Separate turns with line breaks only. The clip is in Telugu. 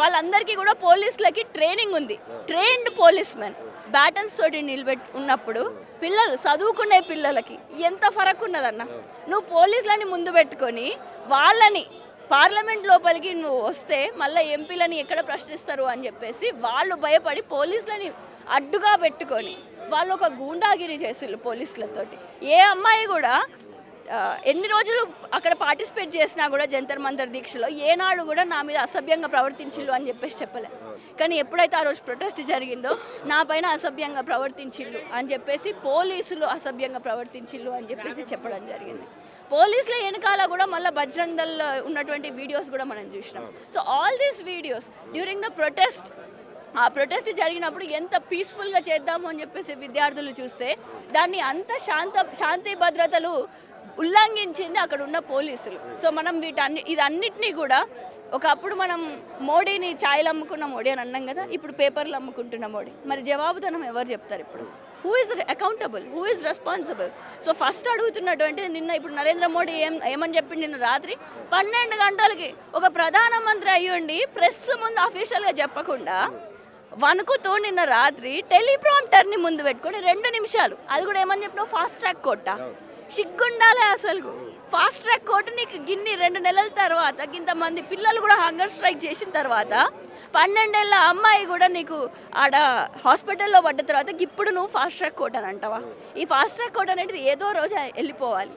వాళ్ళందరికీ కూడా పోలీసులకి ట్రైనింగ్ ఉంది. ట్రైన్డ్ పోలీస్ మెన్ బ్యాటన్స్ తోటి ఉన్నప్పుడు పిల్లలు చదువుకునే పిల్లలకి ఎంత ఫరక్ ఉన్నదన్న. నువ్వు పోలీసులని ముందు పెట్టుకొని వాళ్ళని పార్లమెంట్ లోపలికి నువ్వు వస్తే మళ్ళీ ఎంపీలని ఎక్కడ ప్రశ్నిస్తారు అని చెప్పేసి వాళ్ళు భయపడి పోలీసులని అడ్డుగా పెట్టుకొని వాళ్ళు ఒక గూండాగిరి చేసిళ్ళు పోలీసులతోటి. ఏ అమ్మాయి కూడా ఎన్ని రోజులు అక్కడ పార్టిసిపేట్ చేసినా కూడా జంతర్ మంతర్ దీక్షలో ఏనాడు కూడా నా మీద అసభ్యంగా ప్రవర్తించిల్లు అని చెప్పేసి చెప్పలే. కానీ ఎప్పుడైతే ఆ రోజు ప్రొటెస్ట్ జరిగిందో నా పైన అసభ్యంగా ప్రవర్తించిల్లు అని చెప్పేసి పోలీసులు అసభ్యంగా ప్రవర్తించిల్లు అని చెప్పేసి చెప్పడం జరిగింది. పోలీసుల వెనకాల కూడా మళ్ళీ బజరంగ్ దళ్ ఉన్నటువంటి వీడియోస్ కూడా మనం చూసినాం. So all these videos during the protest, ఆ ప్రొటెస్ట్ జరిగినప్పుడు ఎంత పీస్ఫుల్గా చేద్దాము అని చెప్పేసి విద్యార్థులు చూస్తే దాన్ని అంత శాంతి భద్రతలు ఉల్లంఘించింది అక్కడ ఉన్న పోలీసులు. సో మనం ఇదన్నిటినీ కూడా ఒకప్పుడు మనం మోడీని ఛాయలు అమ్ముకున్న మోడీ అని అన్నాం కదా, ఇప్పుడు పేపర్లు అమ్ముకుంటున్న మోడీ. మరి జవాబుతనం ఎవరు చెప్తారు ఇప్పుడు? Who is accountable, who is responsible? So first అడుగుతున్నటువంటిది నిన్న ఇప్పుడు నరేంద్ర మోడీ ఏమని చెప్పింది నిన్న రాత్రి 12 గంటలకి ఒక ప్రధానమంత్రి అయ్యుండి ప్రెస్ ముందు అఫీషియల్గా చెప్పకుండా వణుకుతూ నిన్న రాత్రి టెలిప్రాంప్టర్ని ముందు పెట్టుకొని 2 నిమిషాలు, అది కూడా ఏమని చెప్పినావు, ఫాస్ట్ ట్రాక్ కోర్టా? సిగ్గుండాలే అసలు. ఫాస్ట్ ట్రాక్ కోర్టు నీకు 2 నెలల తర్వాత ఇంతమంది పిల్లలు కూడా హంగర్ స్ట్రైక్ చేసిన తర్వాత 12 ఏళ్ళ అమ్మాయి కూడా నీకు ఆడ హాస్పిటల్లో పడ్డ తర్వాత ఇప్పుడు నువ్వు ఫాస్ట్ ట్రాక్ కోర్టు అని అంటావా? ఈ ఫాస్ట్ ట్రాక్ కోర్టు అనేది ఏదో రోజు వెళ్ళిపోవాలి.